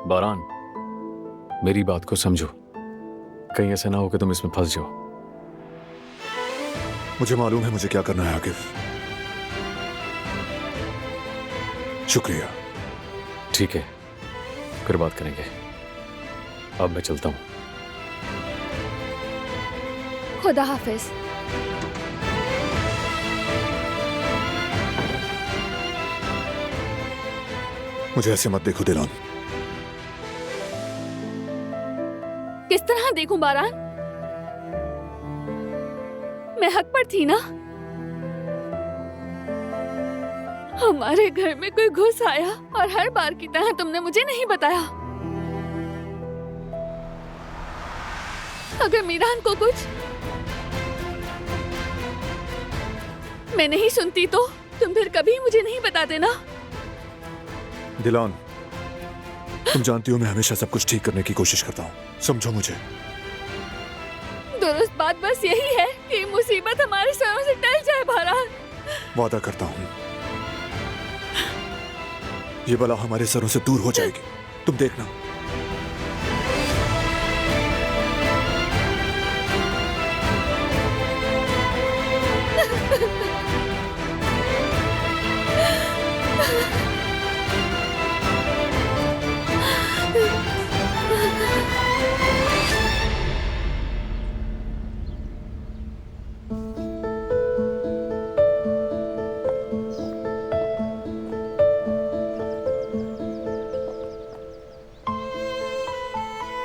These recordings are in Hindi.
बारान, मेरी बात को समझो। कहीं ऐसा ना हो कि तुम इसमें फंस जाओ। मुझे मालूम है मुझे क्या करना है आकिफ। शुक्रिया। ठीक है, फिर बात करेंगे। अब मैं चलता हूँ। खुदा हाफिज। मुझे ऐसे मत देखो दिलान। किस तरह देखूं बारान? मैं हक पर थी ना? हमारे घर में कोई घुस आया और हर बार की तरह तुमने मुझे नहीं बताया। अगर मीरान को कुछ मैं नहीं सुनती तो तुम फिर कभी मुझे नहीं बताते ना? दिलान, तुम जानती हो मैं हमेशा सब कुछ ठीक करने की कोशिश करता हूँ, समझो मुझे। दुरुस्त बात बस यही है कि मुसीबत हमारे सरों से टल जाए बारान। वादा करता हूँ ये बला हमारे सरों से दूर हो जाएगी, तुम देखना।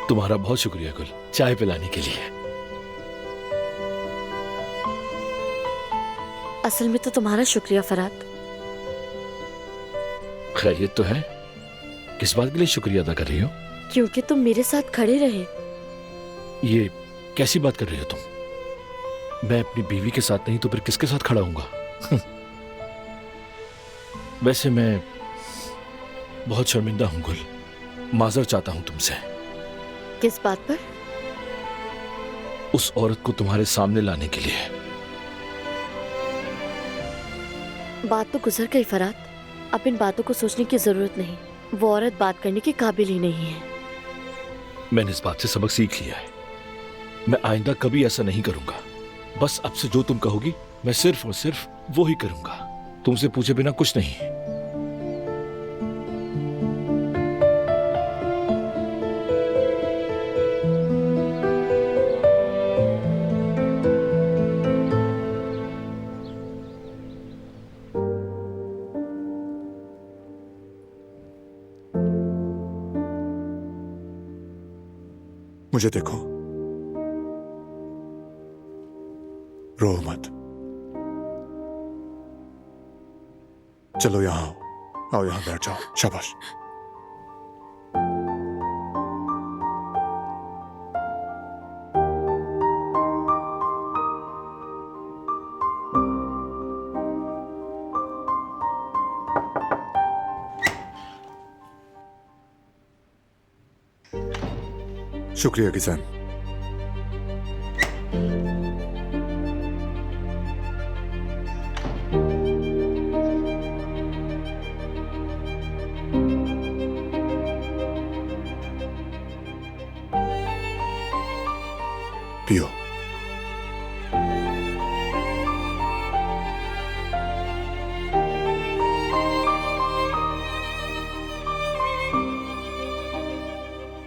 तुम्हारा बहुत शुक्रिया गुल, चाय पिलाने के लिए। असल में तो तुम्हारा शुक्रिया फरात। खैरियत तो है? किस बात के लिए शुक्रिया अदा कर रही हो? क्योंकि तुम मेरे साथ खड़े रहे। ये कैसी बात कर रही हो तुम? मैं अपनी बीवी के साथ नहीं तो फिर किसके साथ खड़ा हूंगा? वैसे मैं बहुत शर्मिंदा हूं गुल, माजर चाहता हूं तुमसे। किस बात पर? उस औरत को तुम्हारे सामने लाने के लिए। बात तो गुजर गई फरात, अब इन बातों को सोचने की जरूरत नहीं। वो औरत बात करने के काबिल ही नहीं है। मैंने इस बात से सबक सीख लिया है। मैं आइंदा कभी ऐसा नहीं करूंगा। बस अब से जो तुम कहोगी मैं सिर्फ और सिर्फ वो ही करूंगा, तुमसे पूछे बिना कुछ नहीं। मुझे देखो, रो मत। चलो यहां आओ, यहां बैठ जाओ। शाबाश। शुक्रिया किसान। पियो।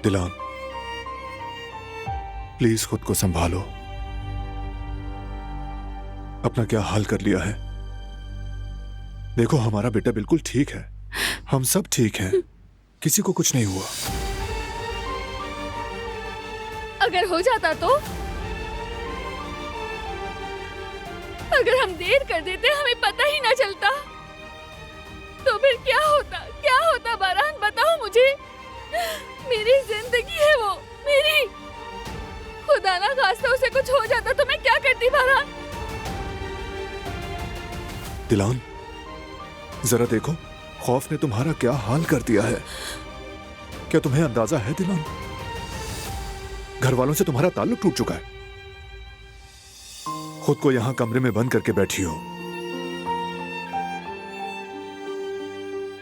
दिलान, प्लीज खुद को संभालो। अपना क्या हाल कर लिया है? देखो हमारा बेटा बिल्कुल ठीक है, हम सब ठीक हैं, किसी को कुछ नहीं हुआ। अगर हो जाता तो? अगर हम देर कर देते हमें पता ही ना चलता तो फिर क्या होता? क्या होता बारान, बताओ मुझे। मेरी जिंदगी है वो, मेरी। खुदा ना खास्ता उसे कुछ हो जाता तो मैं क्या करती बारान? दिलान, जरा देखो खौफ ने तुम्हारा क्या हाल कर दिया है। क्या तुम्हें अंदाजा है दिलान? घर वालों से तुम्हारा ताल्लुक टूट चुका है। खुद को यहां कमरे में बंद करके बैठी हो।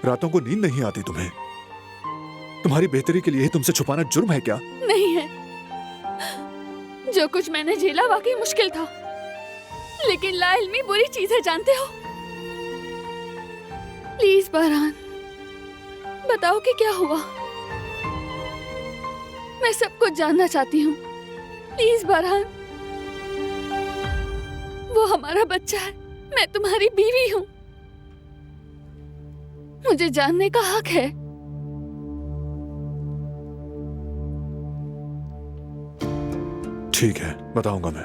रातों को नींद नहीं आती तुम्हें। तुम्हारी बेहतरी के लिए ही तुमसे छुपाना जुर्म है क्या? नहीं है। जो कुछ मैंने झेला वाकई मुश्किल था, लेकिन लाइल्मी बुरी चीज है, जानते हो। प्लीज बारहान, बताओ कि क्या हुआ। मैं सब कुछ जानना चाहती हूँ। प्लीज बारहान, वो हमारा बच्चा है, मैं तुम्हारी बीवी हूँ, मुझे जानने का हक है। ठीक है, बताऊंगा मैं।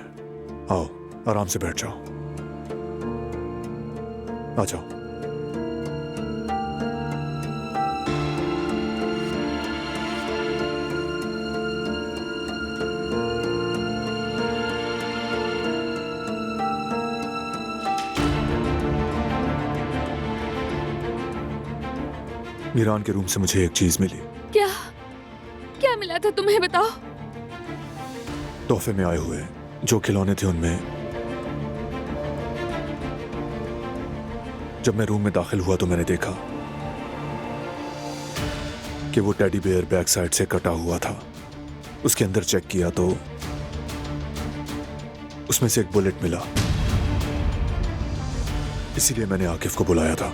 आओ, आराम से बैठ जाओ। आ जाओ। मीरान के रूम से मुझे एक चीज मिली। क्या क्या मिला था तुम्हें, बताओ। तोहफे में आए हुए जो खिलौने थे उनमें जब मैं रूम में दाखिल हुआ तो मैंने देखा कि वो टेडी बेयर बैक साइड से कटा हुआ था। उसके अंदर चेक किया तो उसमें से एक बुलेट मिला। इसीलिए मैंने आकिफ को बुलाया था।